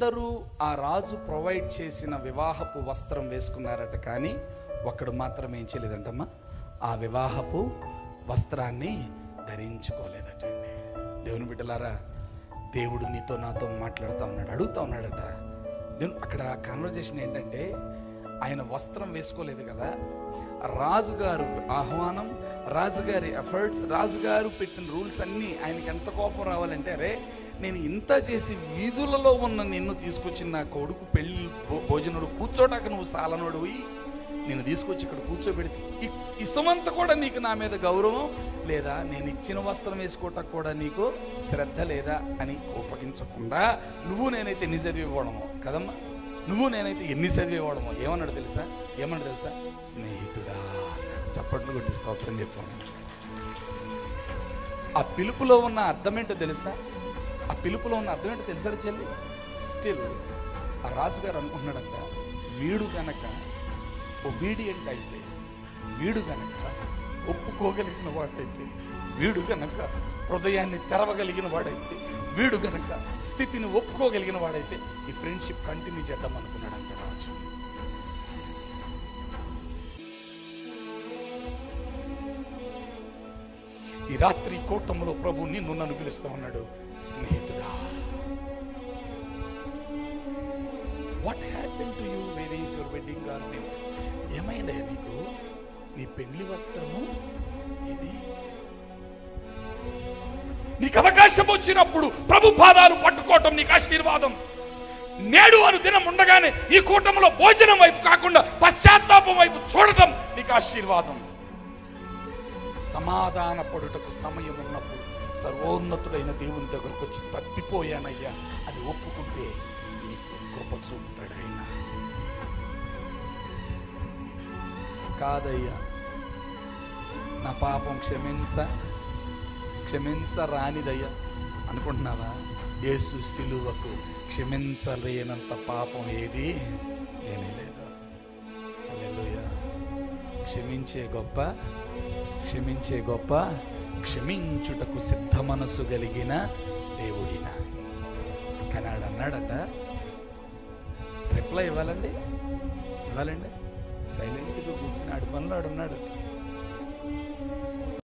అందరూ ఆ రాజు ప్రొవైడ్ చేసిన వివాహపు వస్త్రం వేసుకున్నారట, కానీ ఒక్కడు మాత్రం ఏం చేయలేదంటమ్మా, ఆ వివాహపు వస్త్రాన్ని ధరించుకోలేదట. దేవుని బిడ్డలారా, దేవుడు నీతో నాతో మాట్లాడుతూ ఉన్నాడు, అడుగుతూ ఉన్నాడట. అక్కడ కాన్వర్జేషన్ ఏంటంటే, ఆయన వస్త్రం వేసుకోలేదు కదా, రాజుగారు ఆహ్వానం, రాజుగారి ఎఫర్ట్స్, రాజుగారు పెట్టిన రూల్స్ అన్నీ ఆయనకి ఎంత కోపం రావాలంటే, అరే నేను ఇంత చేసి వీధులలో ఉన్న నిన్ను తీసుకొచ్చిన నా కొడుకు పెళ్ళి భోజనుడు కూర్చోటాక నువ్వు సాలనోడివి, నేను తీసుకొచ్చి ఇక్కడ కూర్చోబెడితే ఇసమంతా కూడా నీకు నా మీద గౌరవం లేదా, నేను ఇచ్చిన వస్త్రం వేసుకోవటానికి కూడా నీకు శ్రద్ధ లేదా అని కోపగించకుండా, నువ్వు నేనైతే ఎన్ని చదివేవాడమో కదమ్మా, నువ్వు నేనైతే ఎన్ని చదివేవాడమో ఏమన్నాడు తెలుసా, స్నేహితుడా. చప్పట్లు కొట్టి స్తోత్రం చెప్పాను. ఆ పిలుపులో ఉన్న అర్థం ఏంటో తెలుసా, చెల్లి? స్టిల్ ఆ రాజుగారు అనుకుంటున్నాడంట, వీడు గనక ఒబీడియంట్ అయితే, వీడు గనక ఒప్పుకోగలిగిన వాడైతే, వీడు గనక హృదయాన్ని తెరవగలిగిన వాడైతే, వీడు గనక స్థితిని ఒప్పుకోగలిగిన వాడైతే ఈ ఫ్రెండ్షిప్ కంటిన్యూ చేద్దాం అనుకున్నాడంట రాజు. ఈ రాత్రి కూటములో ప్రభు నన్ను పిలుస్తూ ఉన్నాడు, స్నేహితుడా. What happen to you? Where is your wedding garment? ఏమైందా నీకు? నీ పెళ్లి వస్త్రము ఇది. నీకు అవకాశం వచ్చినప్పుడు ప్రభు పాదాలు పట్టుకోవటం నీకు ఆశీర్వాదం. నేడు అను దినం ఉండగానే ఈ కూటములో భోజనం వైపు కాకుండా పశ్చాత్తాపం వైపు చూడటం నీకు ఆశీర్వాదం. సమాధాన పడుటకు సమయం ఉన్నప్పుడు సర్వోన్నతుడైన దేవుని దగ్గరకు వచ్చి తప్పిపోయానయ్యా అని ఒప్పుకుంటే నీకు కృప చూపుతాడు ఆయన. కాదయ్యా, నా పాపం క్షమించరానిదయ్యా అనుకుంటున్నావా? యేసు సిలువకు క్షమించలేనంత పాపం ఏది లేనే లేదు. హల్లెలూయా. క్షమించే గొప్ప క్షమించుటకు సిద్ధ మనసు కలిగిన దేవుడిన. కానీ అన్నాడట, రిప్లై ఇవ్వాలండి, సైలెంట్గా కూర్చుని ఆడి పనులు ఆడున్నాడు.